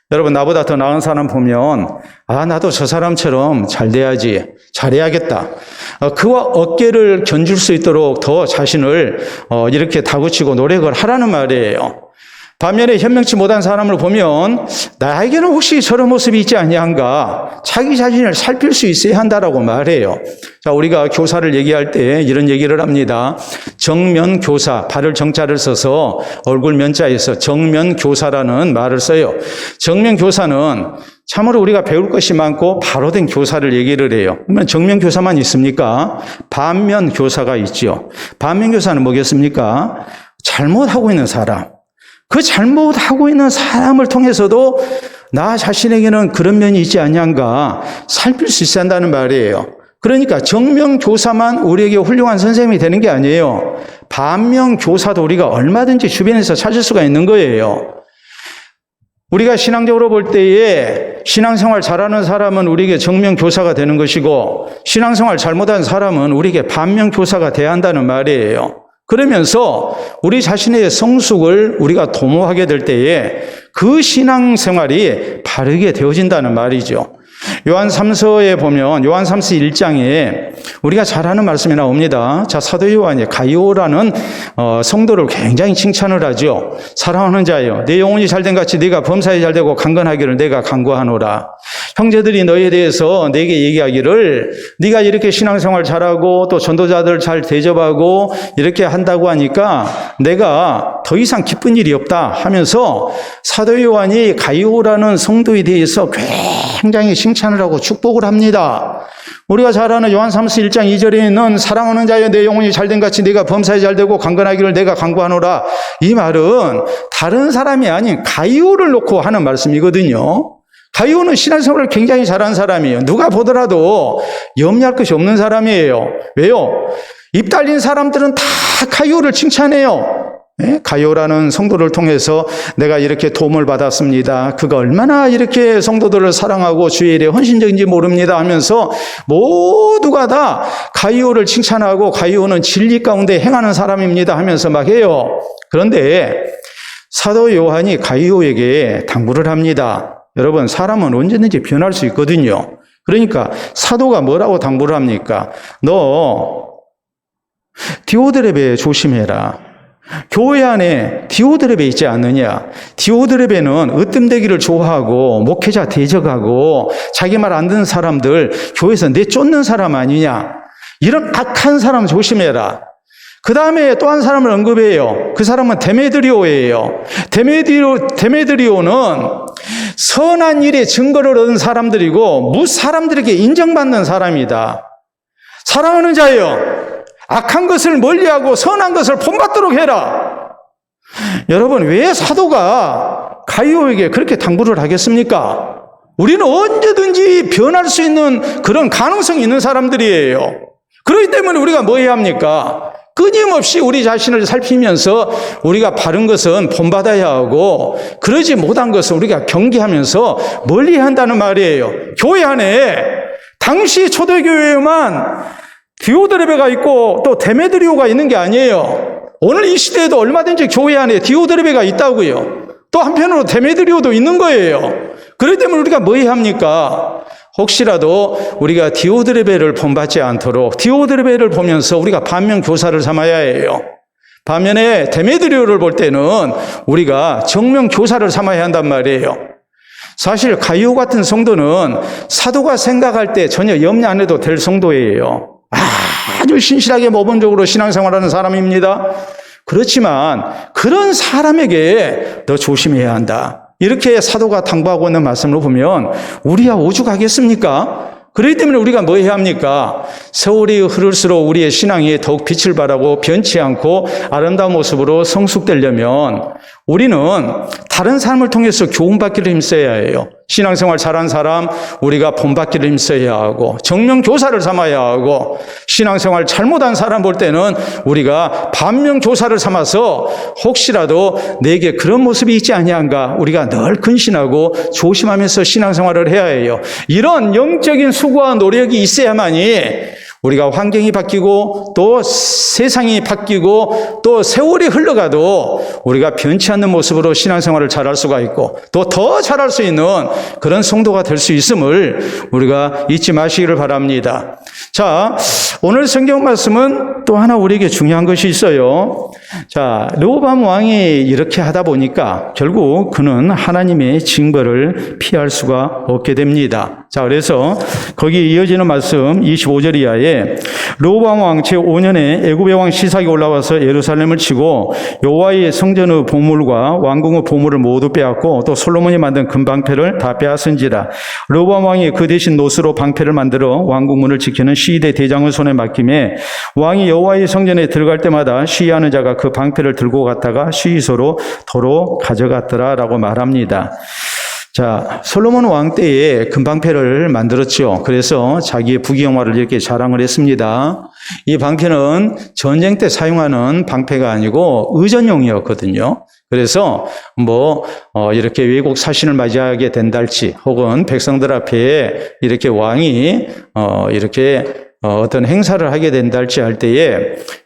여러분, 나보다 더 나은 사람 보면 나도 저 사람처럼 잘 돼야지, 잘해야겠다. 그와 어깨를 견줄 수 있도록 더 자신을 이렇게 다그치고 노력을 하라는 말이에요. 반면에 현명치 못한 사람을 보면 나에게는 혹시 저런 모습이 있지 아니한가 자기 자신을 살필 수 있어야 한다라고 말해요. 자, 우리가 교사를 얘기할 때 이런 얘기를 합니다. 정면교사, 발을 정자를 써서 얼굴 면자에서 정면교사라는 말을 써요. 정면교사는 참으로 우리가 배울 것이 많고 바로 된 교사를 얘기를 해요. 그러면 정면교사만 있습니까? 반면교사가 있죠. 반면교사는 뭐겠습니까? 잘못하고 있는 사람. 그 잘못하고 있는 사람을 통해서도 나 자신에게는 그런 면이 있지 아니한가 살필 수 있어야 한다는 말이에요. 그러니까 정면교사만 우리에게 훌륭한 선생님이 되는 게 아니에요. 반면교사도 우리가 얼마든지 주변에서 찾을 수가 있는 거예요. 우리가 신앙적으로 볼 때에 신앙생활 잘하는 사람은 우리에게 정면교사가 되는 것이고 신앙생활 잘못한 사람은 우리에게 반면교사가 돼야 한다는 말이에요. 그러면서 우리 자신의 성숙을 우리가 도모하게 될 때에 그 신앙생활이 바르게 되어진다는 말이죠. 요한 3서에 보면 요한 3서 1장에 우리가 잘 아는 말씀이 나옵니다. 자, 사도 요한이 가이오라는 성도를 굉장히 칭찬을 하죠. 사랑하는 자여, 내 영혼이 잘된 같이 네가 범사에 잘되고 강건하기를 내가 간구하노라. 형제들이 너에 대해서 내게 얘기하기를 네가 이렇게 신앙생활 잘하고 또 전도자들 잘 대접하고 이렇게 한다고 하니까 내가 더 이상 기쁜 일이 없다 하면서 사도 요한이 가이오라는 성도에 대해서 굉장히 칭찬을 하고 축복을 합니다. 우리가 잘 아는 요한 3서 1장 2절에 있는 사랑하는 자여 내 영혼이 잘된 같이 네가 범사에 잘되고 강건하기를 내가 간구하노라. 이 말은 다른 사람이 아닌 가이오를 놓고 하는 말씀이거든요. 가이오는 신앙생활을 굉장히 잘한 사람이에요. 누가 보더라도 염려할 것이 없는 사람이에요. 왜요? 입 달린 사람들은 다 가이오를 칭찬해요. 가이오라는 성도를 통해서 내가 이렇게 도움을 받았습니다. 그가 얼마나 이렇게 성도들을 사랑하고 주의 일에 헌신적인지 모릅니다 하면서 모두가 다 가이오를 칭찬하고 가이오는 진리 가운데 행하는 사람입니다 하면서 막 해요. 그런데 사도 요한이 가이오에게 당부를 합니다. 여러분, 사람은 언제든지 변할 수 있거든요. 그러니까 사도가 뭐라고 당부를 합니까? 너 디오드레베 조심해라. 교회 안에 디오드레베 있지 않느냐? 디오드레베는 으뜸되기를 좋아하고 목회자 대적하고 자기 말 안 듣는 사람들 교회에서 내쫓는 사람 아니냐? 이런 악한 사람 조심해라. 그 다음에 또 한 사람을 언급해요. 그 사람은 데메드리오예요. 데메드리오는 선한 일에 증거를 얻은 사람들이고 사람들에게 인정받는 사람이다. 사랑하는 자여, 악한 것을 멀리하고 선한 것을 본받도록 해라. 여러분, 왜 사도가 가이오에게 그렇게 당부를 하겠습니까? 우리는 언제든지 변할 수 있는 그런 가능성이 있는 사람들이에요. 그렇기 때문에 우리가 뭐 해야 합니까? 끊임없이 우리 자신을 살피면서 우리가 바른 것은 본받아야 하고 그러지 못한 것은 우리가 경계하면서 멀리 한다는 말이에요. 교회 안에 당시 초대교회에만 디오드레베가 있고 또 데메드리오가 있는 게 아니에요. 오늘 이 시대에도 얼마든지 교회 안에 디오드레베가 있다고요. 또 한편으로 데메드리오도 있는 거예요. 그렇기 때문에 우리가 뭐 해야 합니까? 혹시라도 우리가 디오드레베를 본받지 않도록 디오드레베를 보면서 우리가 반면 교사를 삼아야 해요. 반면에 데메드리오를 볼 때는 우리가 정면 교사를 삼아야 한단 말이에요. 사실 가이오 같은 성도는 사도가 생각할 때 전혀 염려 안 해도 될 성도예요. 아주 신실하게 모범적으로 신앙생활하는 사람입니다. 그렇지만 그런 사람에게 더 조심해야 한다. 이렇게 사도가 당부하고 있는 말씀을 보면 우리야 오죽하겠습니까? 그렇기 때문에 우리가 뭐 해야 합니까? 세월이 흐를수록 우리의 신앙이 더욱 빛을 발하고 변치 않고 아름다운 모습으로 성숙되려면 우리는 다른 사람을 통해서 교훈받기를 힘써야 해요. 신앙생활 잘한 사람 우리가 본받기를 힘써야 하고 정면 교사를 삼아야 하고 신앙생활 잘못한 사람 볼 때는 우리가 반면 교사를 삼아서 혹시라도 내게 그런 모습이 있지 아니한가 우리가 늘 근신하고 조심하면서 신앙생활을 해야 해요. 이런 영적인 수고와 노력이 있어야만이 우리가 환경이 바뀌고 또 세상이 바뀌고 또 세월이 흘러가도 우리가 변치 않는 모습으로 신앙생활을 잘할 수가 있고 또 더 잘할 수 있는 그런 성도가 될 수 있음을 우리가 잊지 마시기를 바랍니다. 자, 오늘 성경 말씀은 또 하나 우리에게 중요한 것이 있어요. 자, 르호보암 왕이 이렇게 하다 보니까 결국 그는 하나님의 징벌을 피할 수가 없게 됩니다. 자, 그래서 거기 이어지는 말씀 25절 이하에 르호보암 왕 제5년에 애굽의 왕 시삭이 올라와서 예루살렘을 치고 여호와의 성전의 보물과 왕궁의 보물을 모두 빼앗고 또 솔로몬이 만든 금방패를 다 빼앗은지라. 르호보암 왕이 그 대신 노스로 방패를 만들어 왕궁문을 지키는 시위대 대장의 손에 맡김에 왕이 여호와의 성전에 들어갈 때마다 시위하는 자가 그 방패를 들고 갔다가 시위소로 도로 가져갔더라라고 말합니다. 자, 솔로몬 왕 때에 금방패를 만들었죠. 그래서 자기의 부귀영화를 이렇게 자랑을 했습니다. 이 방패는 전쟁 때 사용하는 방패가 아니고 의전용이었거든요. 그래서 이렇게 외국 사신을 맞이하게 된달지 혹은 백성들 앞에 이렇게 왕이 이렇게 어떤 행사를 하게 된달지 할 때에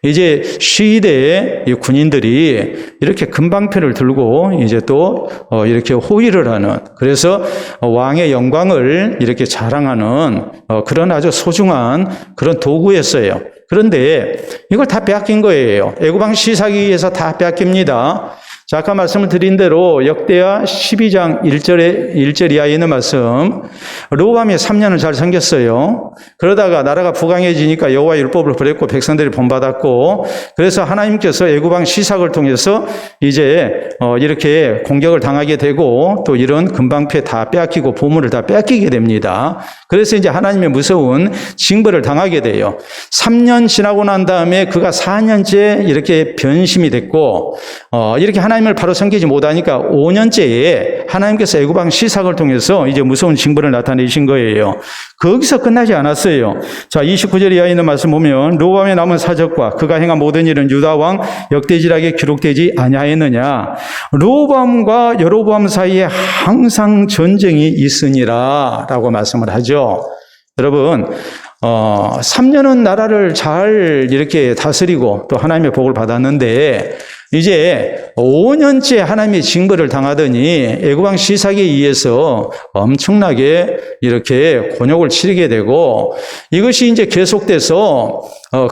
이제 시위대의 군인들이 이렇게 금방패를 들고 이제 또 이렇게 호위를 하는, 그래서 왕의 영광을 이렇게 자랑하는 그런 아주 소중한 그런 도구였어요. 그런데 이걸 다 빼앗긴 거예요. 애굽 왕 시삭에 의해서 다 빼앗깁니다. 자, 아까 말씀을 드린 대로 역대하 12장 1절 이하에 있는 말씀, 르호보암이 3년을 잘 섬겼어요. 그러다가 나라가 부강해지니까 여호와의 율법을 버렸고 백성들이 본받았고, 그래서 하나님께서 애굽 왕 시삭을 통해서 이제 이렇게 공격을 당하게 되고 또 이런 금방패 다 빼앗기고 보물을 다 빼앗기게 됩니다. 그래서 이제 하나님의 무서운 징벌을 당하게 돼요. 3년 지나고 난 다음에 그가 4년째 이렇게 변심이 됐고 이렇게 하나님을 바로 섬기지 못하니까 5년째에 하나님께서 애굽 왕 시삭을 통해서 이제 무서운 징벌을 나타내신 거예요. 거기서 끝나지 않았어요. 자, 29절 이하에 있는 말씀 보면 르호보암의 남은 사적과 그가 행한 모든 일은 유다 왕 역대지락에 기록되지 아니하였느냐. 르호보암과 여로보암 사이에 항상 전쟁이 있으니라 라고 말씀을 하죠. 여러분, 3년은 나라를 잘 이렇게 다스리고 또 하나님의 복을 받았는데 이제 5년째 하나님의 징벌을 당하더니 애굽 왕 시삭에 의해서 엄청나게 이렇게 곤욕을 치르게 되고 이것이 이제 계속돼서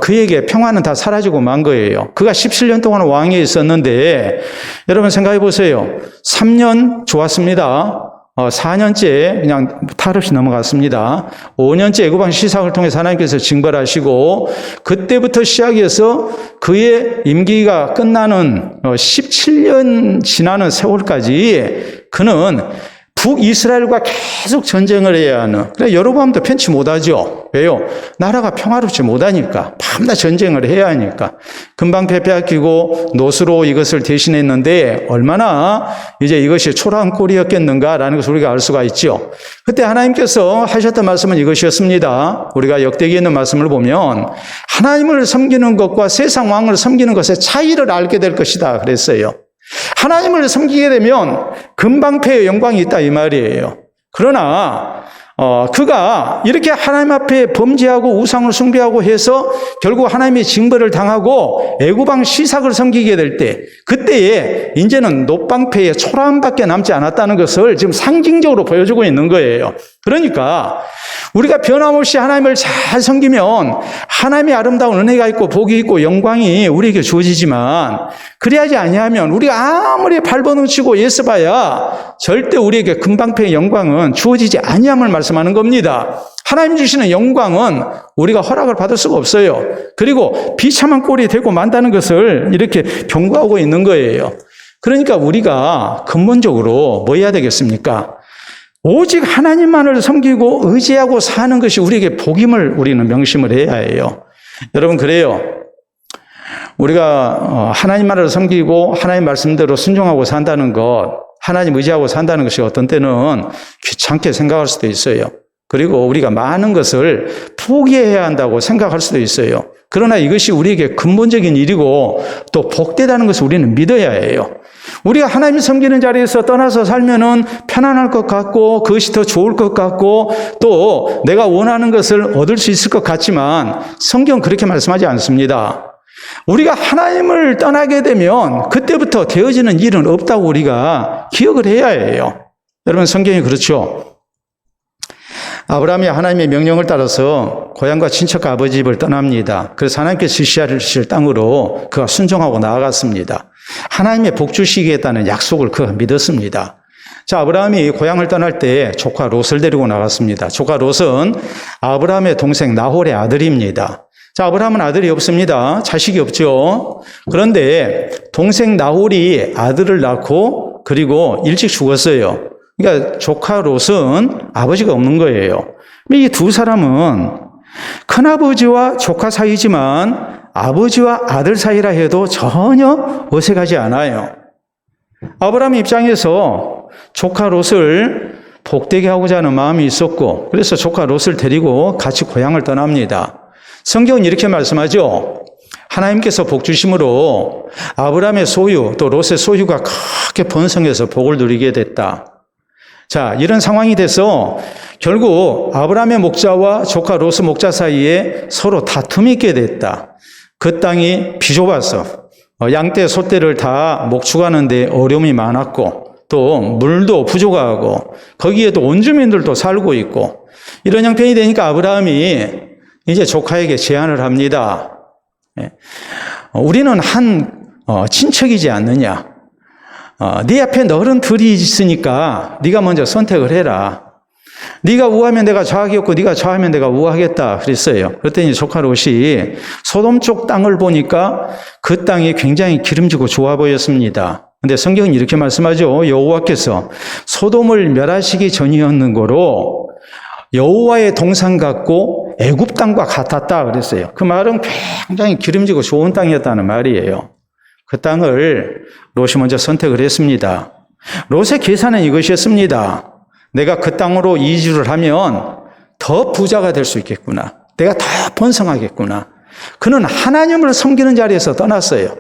그에게 평화는 다 사라지고 만 거예요. 그가 17년 동안 왕위에 있었는데 여러분 생각해 보세요. 3년 좋았습니다. 4년째 그냥 탈 없이 넘어갔습니다. 5년째 애굽 왕 시삭을 통해서 하나님께서 징벌하시고 그때부터 시작해서 그의 임기가 끝나는 17년 지나는 세월까지 그는 북이스라엘과 계속 전쟁을 해야 하는, 그래 여로보암도 편치 못하죠. 왜요? 나라가 평화롭지 못하니까 밤낮 전쟁을 해야 하니까 금방패 빼앗기고 노수로 이것을 대신했는데 얼마나 이제 이것이 초라한 꼴이었겠는가라는 것을 우리가 알 수가 있죠. 그때 하나님께서 하셨던 말씀은 이것이었습니다. 우리가 역대기에 있는 말씀을 보면 하나님을 섬기는 것과 세상 왕을 섬기는 것의 차이를 알게 될 것이다 그랬어요. 하나님을 섬기게 되면 금방패의 영광이 있다 이 말이에요. 그러나 그가 이렇게 하나님 앞에 범죄하고 우상을 숭배하고 해서 결국 하나님의 징벌을 당하고 애굽 왕 시삭을 섬기게 될 때 그때에 이제는 놋방패의 초라함밖에 남지 않았다는 것을 지금 상징적으로 보여주고 있는 거예요. 그러니까 우리가 변함없이 하나님을 잘 섬기면 하나님의 아름다운 은혜가 있고 복이 있고 영광이 우리에게 주어지지만 그래야지 아니하면 우리가 아무리 발버둥치고 애써봐야 절대 우리에게 금방패의 영광은 주어지지 아니함을 말씀하는 겁니다. 하나님 주시는 영광은 우리가 허락을 받을 수가 없어요. 그리고 비참한 꼴이 되고 만다는 것을 이렇게 경고하고 있는 거예요. 그러니까 우리가 근본적으로 뭐 해야 되겠습니까? 오직 하나님만을 섬기고 의지하고 사는 것이 우리에게 복임을 우리는 명심을 해야 해요. 여러분 그래요. 우리가 하나님만을 섬기고 하나님 말씀대로 순종하고 산다는 것, 하나님 의지하고 산다는 것이 어떤 때는 귀찮게 생각할 수도 있어요. 그리고 우리가 많은 것을 포기해야 한다고 생각할 수도 있어요. 그러나 이것이 우리에게 근본적인 일이고 또 복되다는 것을 우리는 믿어야 해요. 우리가 하나님 섬기는 자리에서 떠나서 살면은 편안할 것 같고 그것이 더 좋을 것 같고 또 내가 원하는 것을 얻을 수 있을 것 같지만 성경은 그렇게 말씀하지 않습니다. 우리가 하나님을 떠나게 되면 그때부터 되어지는 일은 없다고 우리가 기억을 해야 해요. 여러분 성경이 그렇죠. 아브라함이 하나님의 명령을 따라서 고향과 친척과 아버지 집을 떠납니다. 그래서 하나님께서 지시하실 땅으로 그가 순종하고 나아갔습니다. 하나님의 복 주시겠다는 약속을 그가 믿었습니다. 자, 아브라함이 고향을 떠날 때 조카 롯을 데리고 나갔습니다. 조카 롯은 아브라함의 동생 나홀의 아들입니다. 자, 아브라함은 아들이 없습니다. 자식이 없죠. 그런데 동생 나홀이 아들을 낳고 그리고 일찍 죽었어요. 그러니까 조카 롯은 아버지가 없는 거예요. 이 두 사람은 큰아버지와 조카 사이지만 아버지와 아들 사이라 해도 전혀 어색하지 않아요. 아브라함 입장에서 조카 롯을 복되게 하고자 하는 마음이 있었고 그래서 조카 롯을 데리고 같이 고향을 떠납니다. 성경은 이렇게 말씀하죠. 하나님께서 복 주심으로 아브라함의 소유 또 롯의 소유가 크게 번성해서 복을 누리게 됐다. 자, 이런 상황이 돼서 결국 아브라함의 목자와 조카 롯의 목자 사이에 서로 다툼이 있게 됐다. 그 땅이 비좁아서 양떼, 소떼를 다 목축하는데 어려움이 많았고 또 물도 부족하고 거기에도 원주민들도 살고 있고 이런 형편이 되니까 아브라함이 이제 조카에게 제안을 합니다. 우리는 한 친척이지 않느냐. 네 앞에 너른 둘이 있으니까 네가 먼저 선택을 해라. 네가 우하면 내가 좌하겠고 네가 좌하면 내가 우하겠다 그랬어요. 그랬더니 조카 롯이 소돔 쪽 땅을 보니까 그 땅이 굉장히 기름지고 좋아 보였습니다. 그런데 성경은 이렇게 말씀하죠. 여호와께서 소돔을 멸하시기 전이었는고로 여호와의 동산 같고 애굽 땅과 같았다 그랬어요. 그 말은 굉장히 기름지고 좋은 땅이었다는 말이에요. 그 땅을 롯이 먼저 선택을 했습니다. 롯의 계산은 이것이었습니다. 내가 그 땅으로 이주를 하면 더 부자가 될 수 있겠구나. 내가 더 번성하겠구나. 그는 하나님을 섬기는 자리에서 떠났어요.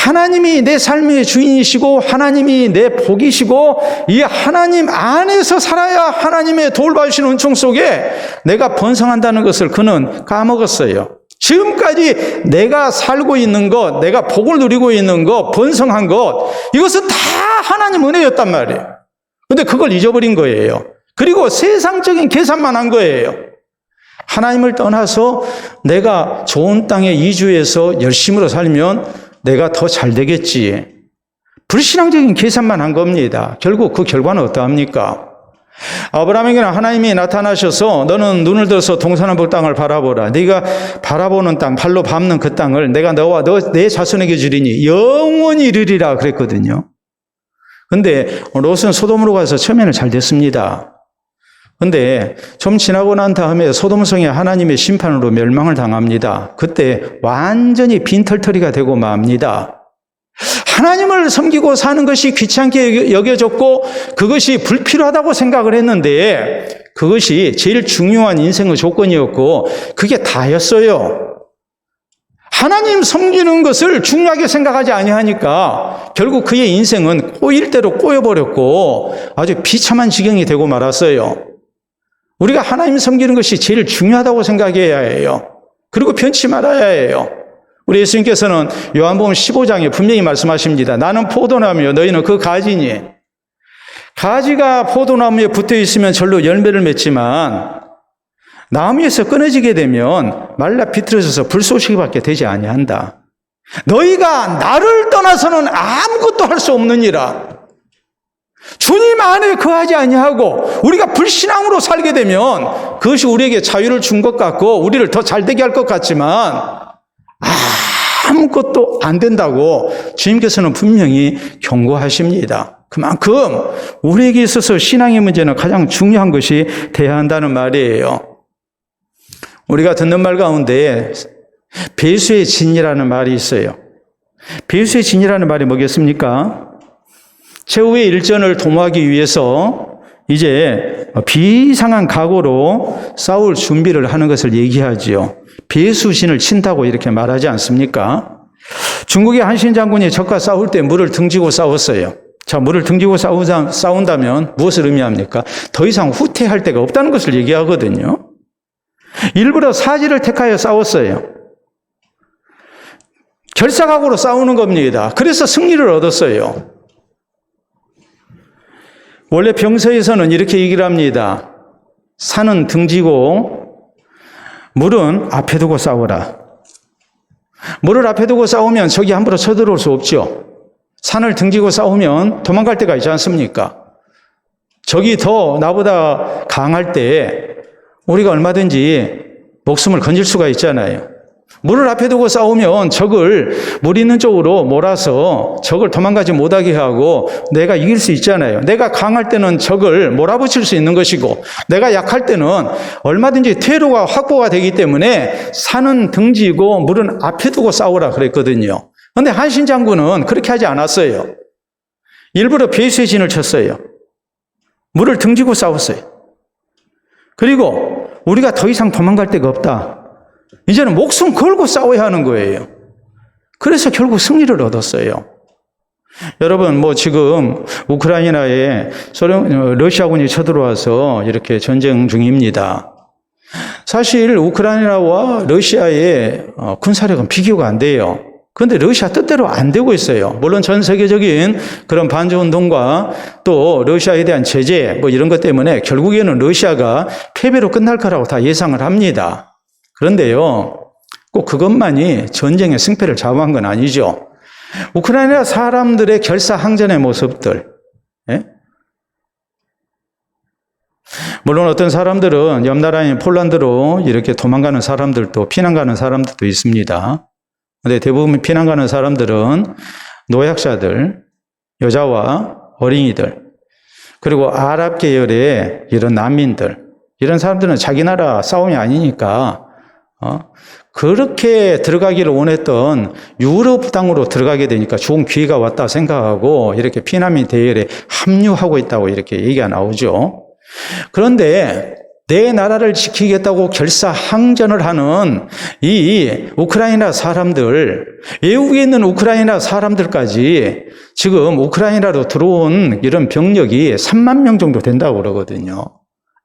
하나님이 내 삶의 주인이시고 하나님이 내 복이시고 이 하나님 안에서 살아야 하나님의 돌봐주시는 은총 속에 내가 번성한다는 것을 그는 까먹었어요. 지금까지 내가 살고 있는 것, 내가 복을 누리고 있는 것, 번성한 것, 이것은 다 하나님 은혜였단 말이에요. 근데 그걸 잊어버린 거예요. 그리고 세상적인 계산만 한 거예요. 하나님을 떠나서 내가 좋은 땅에 이주해서 열심으로 살면 내가 더 잘 되겠지. 불신앙적인 계산만 한 겁니다. 결국 그 결과는 어떠합니까? 아브라함에게는 하나님이 나타나셔서 너는 눈을 들어서 동서남북 땅을 바라보라. 네가 바라보는 땅, 발로 밟는 그 땅을 내가 너와 내 자손에게 주리니 영원히 이르리라 그랬거든요. 근데 롯은 소돔으로 가서 처음에는 잘 됐습니다. 근데 좀 지나고 난 다음에 소돔성이 하나님의 심판으로 멸망을 당합니다. 그때 완전히 빈털터리가 되고 맙니다. 하나님을 섬기고 사는 것이 귀찮게 여겨졌고 그것이 불필요하다고 생각을 했는데 그것이 제일 중요한 인생의 조건이었고 그게 다였어요. 하나님 섬기는 것을 중요하게 생각하지 아니하니까 결국 그의 인생은 꼬일 대로 꼬여버렸고 아주 비참한 지경이 되고 말았어요. 우리가 하나님 섬기는 것이 제일 중요하다고 생각해야 해요. 그리고 변치 말아야 해요. 우리 예수님께서는 요한복음 15장에 분명히 말씀하십니다. 나는 포도나무요 너희는 그 가지니. 가지가 포도나무에 붙어 있으면 절로 열매를 맺지만 나무에서 끊어지게 되면 말라 비틀어져서 불쏘시기밖에 되지 아니한다. 너희가 나를 떠나서는 아무것도 할 수 없느니라. 주님 안에 거하지 아니하고 우리가 불신앙으로 살게 되면 그것이 우리에게 자유를 준 것 같고 우리를 더 잘되게 할 것 같지만 아무것도 안 된다고 주님께서는 분명히 경고하십니다. 그만큼 우리에게 있어서 신앙의 문제는 가장 중요한 것이 돼야 한다는 말이에요. 우리가 듣는 말 가운데 배수의 진이라는 말이 있어요. 배수의 진이라는 말이 뭐겠습니까? 최후의 일전을 도모하기 위해서 이제 비상한 각오로 싸울 준비를 하는 것을 얘기하지요. 배수진을 친다고 이렇게 말하지 않습니까? 중국의 한신 장군이 적과 싸울 때 물을 등지고 싸웠어요. 자, 물을 등지고 싸운다면 무엇을 의미합니까? 더 이상 후퇴할 데가 없다는 것을 얘기하거든요. 일부러 사지를 택하여 싸웠어요. 결사각오로 싸우는 겁니다. 그래서 승리를 얻었어요. 원래 병서에서는 이렇게 얘기를 합니다. 산은 등지고 물은 앞에 두고 싸워라. 물을 앞에 두고 싸우면 적이 함부로 쳐들어올 수 없죠. 산을 등지고 싸우면 도망갈 데가 있지 않습니까? 적이 더 나보다 강할 때 우리가 얼마든지 목숨을 건질 수가 있잖아요. 물을 앞에 두고 싸우면 적을 물 있는 쪽으로 몰아서 적을 도망가지 못하게 하고 내가 이길 수 있잖아요. 내가 강할 때는 적을 몰아붙일 수 있는 것이고 내가 약할 때는 얼마든지 퇴로가 확보가 되기 때문에 산은 등지고 물은 앞에 두고 싸우라 그랬거든요. 그런데 한신 장군은 그렇게 하지 않았어요. 일부러 배수의 진을 쳤어요. 물을 등지고 싸웠어요. 그리고 우리가 더 이상 도망갈 데가 없다. 이제는 목숨 걸고 싸워야 하는 거예요. 그래서 결국 승리를 얻었어요. 여러분, 지금 우크라이나에 러시아군이 쳐들어와서 이렇게 전쟁 중입니다. 사실 우크라이나와 러시아의 군사력은 비교가 안 돼요. 그런데 러시아 뜻대로 안 되고 있어요. 물론 전 세계적인 그런 반주운동과 또 러시아에 대한 제재 이런 것 때문에 결국에는 러시아가 패배로 끝날 거라고 다 예상을 합니다. 그런데요, 꼭 그것만이 전쟁의 승패를 좌우한 건 아니죠. 우크라이나 사람들의 결사항전의 모습들, 예? 물론 어떤 사람들은 옆 나라인 폴란드로 이렇게 도망가는 사람들도, 피난 가는 사람들도 있습니다. 그런데 대부분 피난 가는 사람들은 노약자들, 여자와 어린이들, 그리고 아랍 계열의 이런 난민들, 이런 사람들은 자기 나라 싸움이 아니니까 그렇게 들어가기를 원했던 유럽 땅으로 들어가게 되니까 좋은 기회가 왔다 생각하고 이렇게 피난민 대열에 합류하고 있다고 이렇게 얘기가 나오죠. 그런데 내 나라를 지키겠다고 결사항전을 하는 이 우크라이나 사람들, 외국에 있는 우크라이나 사람들까지 지금 우크라이나로 들어온 이런 병력이 3만 명 정도 된다고 그러거든요.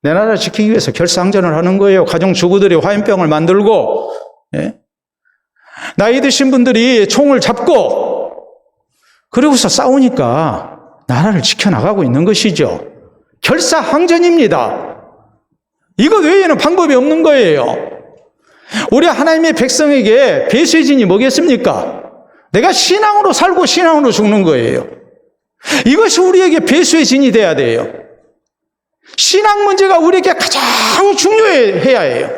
내 나라를 지키기 위해서 결사항전을 하는 거예요. 가정주부들이 화염병을 만들고, 예? 나이 드신 분들이 총을 잡고, 그러고서 싸우니까 나라를 지켜나가고 있는 것이죠. 결사항전입니다. 이것 외에는 방법이 없는 거예요. 우리 하나님의 백성에게 배수의 진이 뭐겠습니까? 내가 신앙으로 살고 신앙으로 죽는 거예요. 이것이 우리에게 배수의 진이 돼야 돼요. 신앙 문제가 우리에게 가장 중요해야 해요.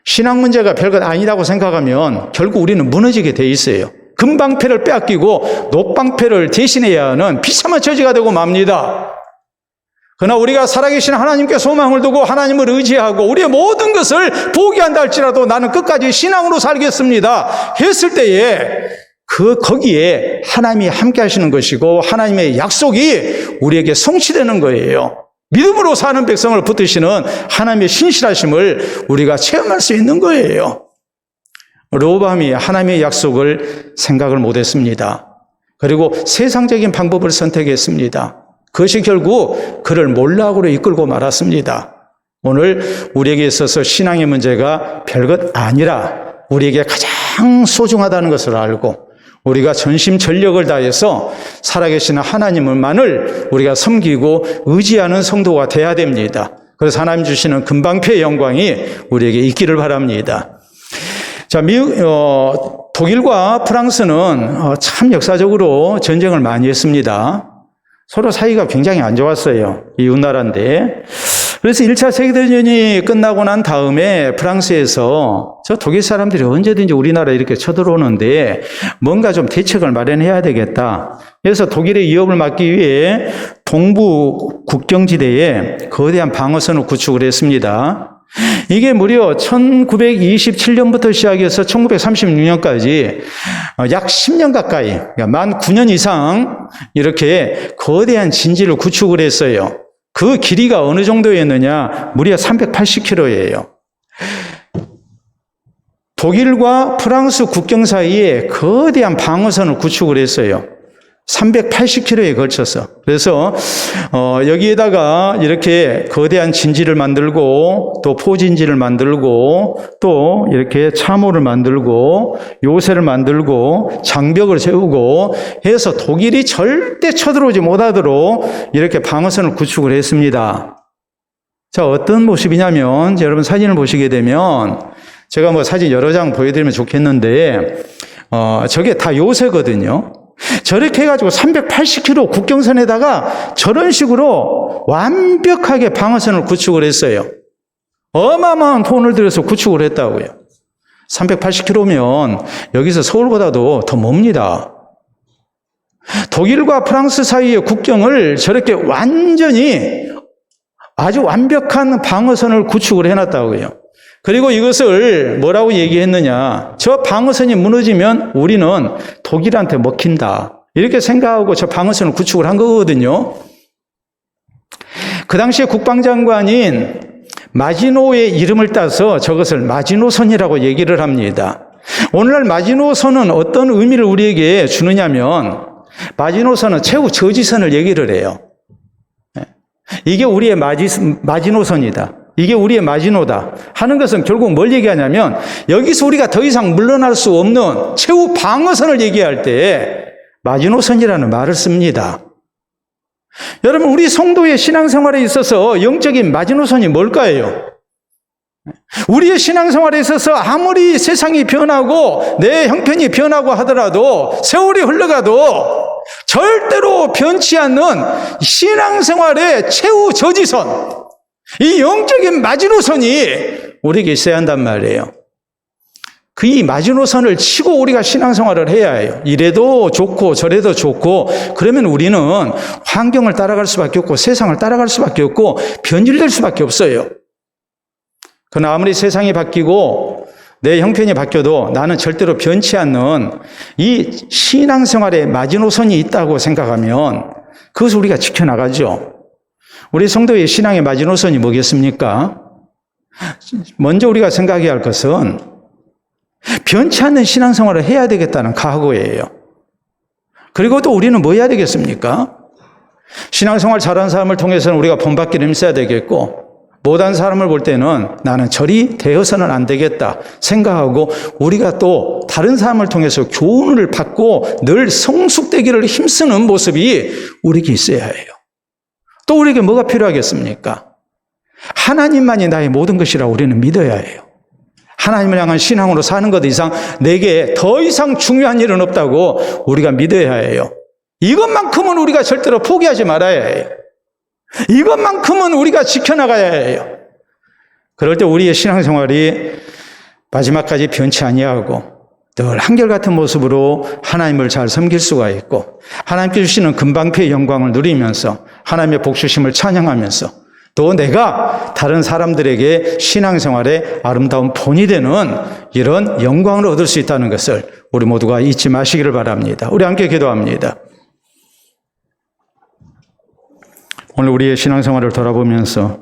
신앙 문제가 별것 아니라고 생각하면 결국 우리는 무너지게 돼 있어요. 금방패를 빼앗기고 녹방패를 대신해야 하는 비참한 처지가 되고 맙니다. 그러나 우리가 살아계신 하나님께 소망을 두고 하나님을 의지하고 우리의 모든 것을 포기한다 할지라도 나는 끝까지 신앙으로 살겠습니다 했을 때에 거기에 하나님이 함께 하시는 것이고 하나님의 약속이 우리에게 성취되는 거예요. 믿음으로 사는 백성을 붙드시는 하나님의 신실하심을 우리가 체험할 수 있는 거예요. 르호보암이 하나님의 약속을 생각을 못했습니다. 그리고 세상적인 방법을 선택했습니다. 그것이 결국 그를 몰락으로 이끌고 말았습니다. 오늘 우리에게 있어서 신앙의 문제가 별것 아니라 우리에게 가장 소중하다는 것을 알고 우리가 전심전력을 다해서 살아계시는 하나님만을 우리가 섬기고 의지하는 성도가 돼야 됩니다. 그래서 하나님 주시는 금방패의 영광이 우리에게 있기를 바랍니다. 자, 독일과 프랑스는 참 역사적으로 전쟁을 많이 했습니다. 서로 사이가 굉장히 안 좋았어요. 이웃나라인데. 그래서 1차 세계대전이 끝나고 난 다음에 프랑스에서 저 독일 사람들이 언제든지 우리나라에 이렇게 쳐들어오는데 뭔가 좀 대책을 마련해야 되겠다. 그래서 독일의 위협을 막기 위해 동부 국경지대에 거대한 방어선을 구축을 했습니다. 이게 무려 1927년부터 시작해서 1936년까지 약 10년 가까이, 그러니까 만 9년 이상 이렇게 거대한 진지를 구축을 했어요. 그 길이가 어느 정도였느냐? 무려 380km예요. 독일과 프랑스 국경 사이에 거대한 방어선을 구축을 했어요. 380km에 걸쳐서. 그래서 여기에다가 이렇게 거대한 진지를 만들고 또 포진지를 만들고 또 이렇게 참호를 만들고 요새를 만들고 장벽을 세우고 해서 독일이 절대 쳐들어오지 못하도록 이렇게 방어선을 구축을 했습니다. 자, 어떤 모습이냐면 여러분 사진을 보시게 되면 제가 뭐 사진 여러 장 보여드리면 좋겠는데 저게 다 요새거든요. 저렇게 해가지고 380km 국경선에다가 저런 식으로 완벽하게 방어선을 구축을 했어요. 어마어마한 돈을 들여서 구축을 했다고요. 380km면 여기서 서울보다도 더 멉니다. 독일과 프랑스 사이의 국경을 저렇게 완전히 아주 완벽한 방어선을 구축을 해놨다고요. 그리고 이것을 뭐라고 얘기했느냐. 저 방어선이 무너지면 우리는 독일한테 먹힌다. 이렇게 생각하고 저 방어선을 구축을 한 거거든요. 그 당시에 국방장관인 마지노의 이름을 따서 저것을 마지노선이라고 얘기를 합니다. 오늘날 마지노선은 어떤 의미를 우리에게 주느냐면 마지노선은 최후 저지선을 얘기를 해요. 이게 우리의 마지노선이다. 이게 우리의 마지노다 하는 것은 결국 뭘 얘기하냐면 여기서 우리가 더 이상 물러날 수 없는 최후 방어선을 얘기할 때 마지노선이라는 말을 씁니다. 여러분, 우리 성도의 신앙생활에 있어서 영적인 마지노선이 뭘까요? 우리의 신앙생활에 있어서 아무리 세상이 변하고 내 형편이 변하고 하더라도 세월이 흘러가도 절대로 변치 않는 신앙생활의 최후 저지선, 이 영적인 마지노선이 우리에게 있어야 한단 말이에요. 그 이 마지노선을 치고 우리가 신앙생활을 해야 해요. 이래도 좋고 저래도 좋고 그러면 우리는 환경을 따라갈 수밖에 없고 세상을 따라갈 수밖에 없고 변질될 수밖에 없어요. 그러나 아무리 세상이 바뀌고 내 형편이 바뀌어도 나는 절대로 변치 않는 이 신앙생활의 마지노선이 있다고 생각하면 그것을 우리가 지켜나가죠. 우리 성도의 신앙의 마지노선이 뭐겠습니까? 먼저 우리가 생각해야 할 것은 변치 않는 신앙생활을 해야 되겠다는 각오예요. 그리고 또 우리는 뭐 해야 되겠습니까? 신앙생활 잘하는 사람을 통해서는 우리가 본받기를 힘써야 되겠고 못한 사람을 볼 때는 나는 저리 되어서는 안 되겠다 생각하고 우리가 또 다른 사람을 통해서 교훈을 받고 늘 성숙되기를 힘쓰는 모습이 우리에게 있어야 해요. 또 우리에게 뭐가 필요하겠습니까? 하나님만이 나의 모든 것이라 우리는 믿어야 해요. 하나님을 향한 신앙으로 사는 것 이상 내게 더 이상 중요한 일은 없다고 우리가 믿어야 해요. 이것만큼은 우리가 절대로 포기하지 말아야 해요. 이것만큼은 우리가 지켜나가야 해요. 그럴 때 우리의 신앙생활이 마지막까지 변치 아니하고 늘 한결같은 모습으로 하나님을 잘 섬길 수가 있고 하나님께 주시는 금방패의 영광을 누리면서 하나님의 복주심을 찬양하면서 또 내가 다른 사람들에게 신앙생활의 아름다운 본이 되는 이런 영광을 얻을 수 있다는 것을 우리 모두가 잊지 마시기를 바랍니다. 우리 함께 기도합니다. 오늘 우리의 신앙생활을 돌아보면서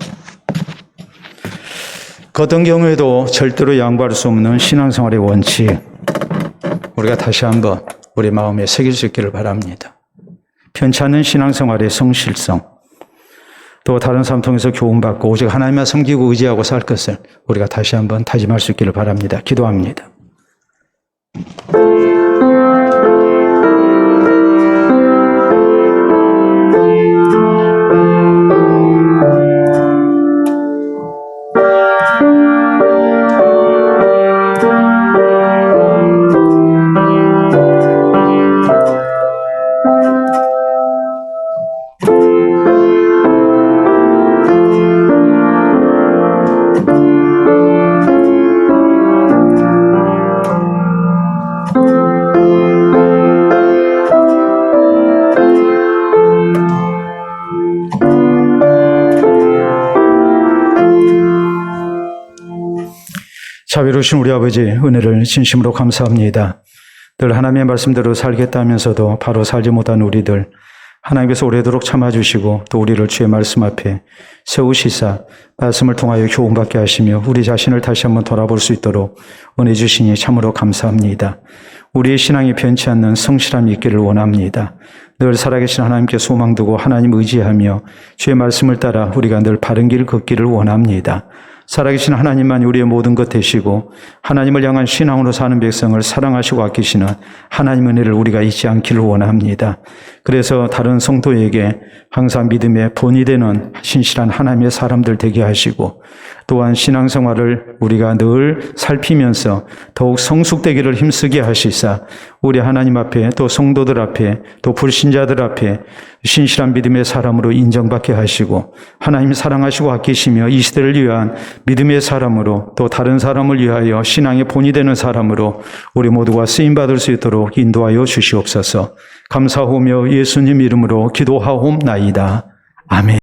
그 어떤 경우에도 절대로 양보할 수 없는 신앙생활의 원칙 우리가 다시 한번 우리 마음에 새길 수 있기를 바랍니다. 편치 않는 신앙생활의 성실성 또 다른 사람 통해서 교훈받고 오직 하나님만 섬기고 의지하고 살 것을 우리가 다시 한번 다짐할 수 있기를 바랍니다. 기도합니다. 자비로우신 우리 아버지 은혜를 진심으로 감사합니다. 늘 하나님의 말씀대로 살겠다면서도 바로 살지 못한 우리들 하나님께서 오래도록 참아주시고 또 우리를 주의 말씀 앞에 세우시사 말씀을 통하여 교훈받게 하시며 우리 자신을 다시 한번 돌아볼 수 있도록 은혜 주시니 참으로 감사합니다. 우리의 신앙이 변치 않는 성실함이 있기를 원합니다. 늘 살아계신 하나님께 소망 두고 하나님 의지하며 주의 말씀을 따라 우리가 늘 바른 길 걷기를 원합니다. 살아계신 하나님만이 우리의 모든 것 되시고 하나님을 향한 신앙으로 사는 백성을 사랑하시고 아끼시는 하나님 은혜를 우리가 잊지 않기를 원합니다. 그래서 다른 성도에게 항상 믿음의 본이 되는 신실한 하나님의 사람들 되게 하시고 또한 신앙생활을 우리가 늘 살피면서 더욱 성숙되기를 힘쓰게 하시사 우리 하나님 앞에 또 성도들 앞에 또 불신자들 앞에 신실한 믿음의 사람으로 인정받게 하시고 하나님 사랑하시고 아끼시며 이 시대를 위한 믿음의 사람으로 또 다른 사람을 위하여 신앙의 본이 되는 사람으로 우리 모두가 쓰임받을 수 있도록 인도하여 주시옵소서. 감사하며 예수님 이름으로 기도하옵나이다. 아멘.